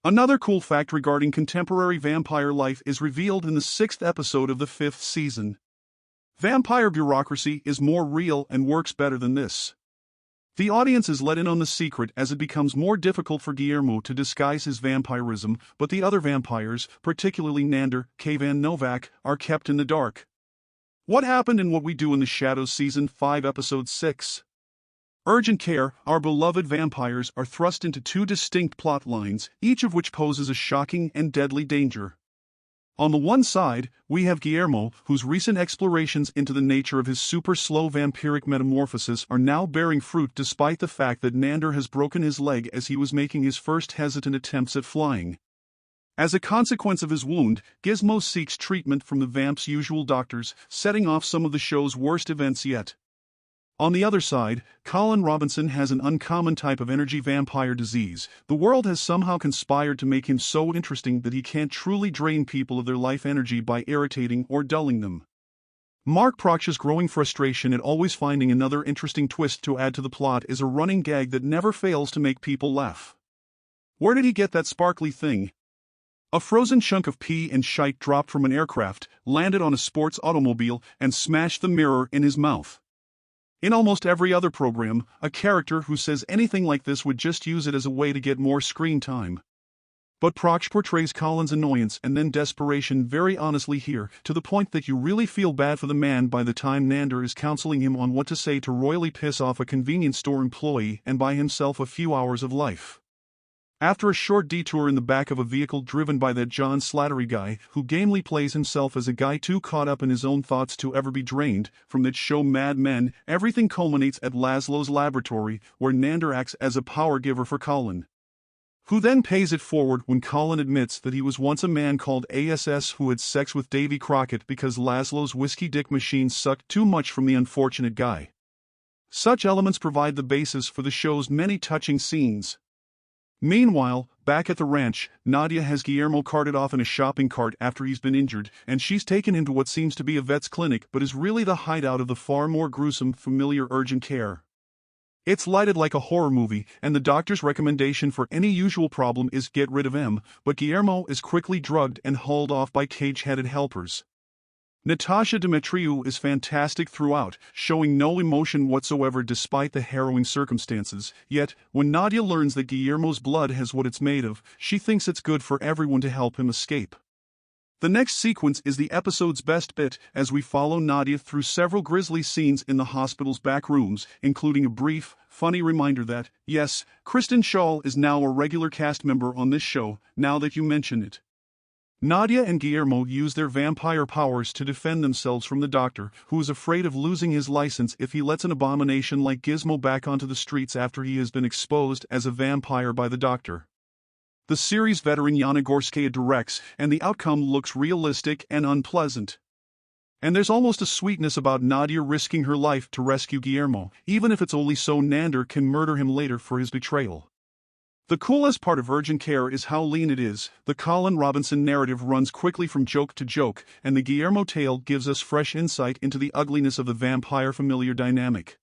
Another cool fact regarding contemporary vampire life is revealed in the 6th episode of the 5th season. Vampire bureaucracy is more real and works better than this. The audience is let in on the secret as it becomes more difficult for Guillermo to disguise his vampirism, but the other vampires, particularly Nander, Kayvan Novak, are kept in the dark. What happened in What We Do in the Shadows Season 5 Episode 6? Urgent Care, our beloved vampires are thrust into two distinct plot lines, each of which poses a shocking and deadly danger. On the one side, we have Guillermo, whose recent explorations into the nature of his super-slow vampiric metamorphosis are now bearing fruit despite the fact that Nander has broken his leg as he was making his first hesitant attempts at flying. As a consequence of his wound, Gizmo seeks treatment from the vamp's usual doctors, setting off some of the show's worst events yet. On the other side, Colin Robinson has an uncommon type of energy vampire disease. The world has somehow conspired to make him so interesting that he can't truly drain people of their life energy by irritating or dulling them. Mark Proch's growing frustration at always finding another interesting twist to add to the plot is a running gag that never fails to make people laugh. Where did he get that sparkly thing? A frozen chunk of pee and shite dropped from an aircraft, landed on a sports automobile, and smashed the mirror in his mouth. In almost every other program, a character who says anything like this would just use it as a way to get more screen time. But Proch portrays Colin's annoyance and then desperation very honestly here, to the point that you really feel bad for the man by the time Nander is counseling him on what to say to royally piss off a convenience store employee and buy himself a few hours of life. After a short detour in the back of a vehicle driven by that John Slattery guy who gamely plays himself as a guy too caught up in his own thoughts to ever be drained from that show Mad Men, everything culminates at Laszlo's laboratory, where Nander acts as a power giver for Colin, who then pays it forward when Colin admits that he was once a man called ASS who had sex with Davy Crockett because Laszlo's whiskey dick machine sucked too much from the unfortunate guy. Such elements provide the basis for the show's many touching scenes. Meanwhile, back at the ranch, Nadia has Guillermo carted off in a shopping cart after he's been injured, and she's taken him to what seems to be a vet's clinic but is really the hideout of the far more gruesome familiar Urgent Care. It's lighted like a horror movie, and the doctor's recommendation for any usual problem is get rid of M, but Guillermo is quickly drugged and hauled off by cage-headed helpers. Natasha Demetriou is fantastic throughout, showing no emotion whatsoever despite the harrowing circumstances, yet, when Nadia learns that Guillermo's blood has what it's made of, she thinks it's good for everyone to help him escape. The next sequence is the episode's best bit, as we follow Nadia through several grisly scenes in the hospital's back rooms, including a brief, funny reminder that, yes, Kristen Schaal is now a regular cast member on this show, now that you mention it. Nadia and Guillermo use their vampire powers to defend themselves from the doctor, who is afraid of losing his license if he lets an abomination like Gizmo back onto the streets after he has been exposed as a vampire by the doctor. The series veteran Yana Gorskaya directs, and the outcome looks realistic and unpleasant. And there's almost a sweetness about Nadia risking her life to rescue Guillermo, even if it's only so Nander can murder him later for his betrayal. The coolest part of Urgent Care is how lean it is. The Colin Robinson narrative runs quickly from joke to joke, and the Guillermo tale gives us fresh insight into the ugliness of the vampire familiar dynamic.